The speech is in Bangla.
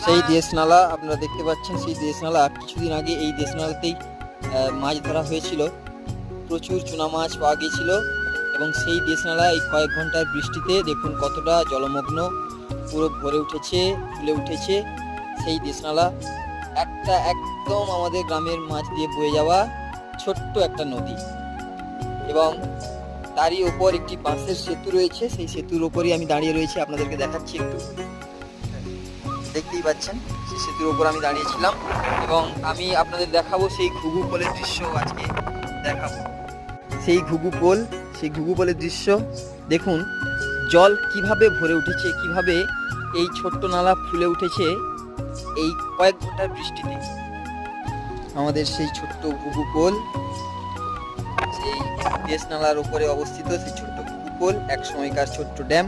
সেই দেশনালা আপনারা দেখতে পাচ্ছেন, সেই দেশনালা কিছুদিন আগে এই দেশনালাতেই মাছ ধরা হয়েছিল, প্রচুর চুনা মাছ পাওয়া গিয়েছিল এবং সেই দেশনালা এই কয়েক ঘন্টার বৃষ্টিতে দেখুন কতটা জলমগ্ন, পুরো ভরে উঠেছে, ফুলে উঠেছে। সেই দেশনালা একটা একদম আমাদের গ্রামের মাছ দিয়ে বয়ে যাওয়া ছোট্ট একটা নদী এবং তারই ওপর একটি বাঁশের সেতু রয়েছে। সেই সেতুর ওপরই আমি দাঁড়িয়ে রয়েছি, আপনাদেরকে দেখাচ্ছি, একটু দেখতেই পাচ্ছেন সেই সেতুর ওপর আমি দাঁড়িয়েছিলাম এবং আমি আপনাদের দেখাবো সেই ঘুঘু পোলের দৃশ্য। আজকে দেখাবো সেই ঘুঘু পোল, সেই ঘুঘু পোলের দৃশ্য। দেখুন জল কিভাবে ভরে উঠেছে, কিভাবে এই ছোট্ট নালা ফুলে উঠেছে এই কয়েক ঘন্টার বৃষ্টিতে। আমাদের সেই ছোট্ট ঘুঘু পোল, সেই দেশ নালার উপরে অবস্থিত সেই ছোট্ট ঘুঘু পোল, এক সময়কার ছোট্ট ড্যাম।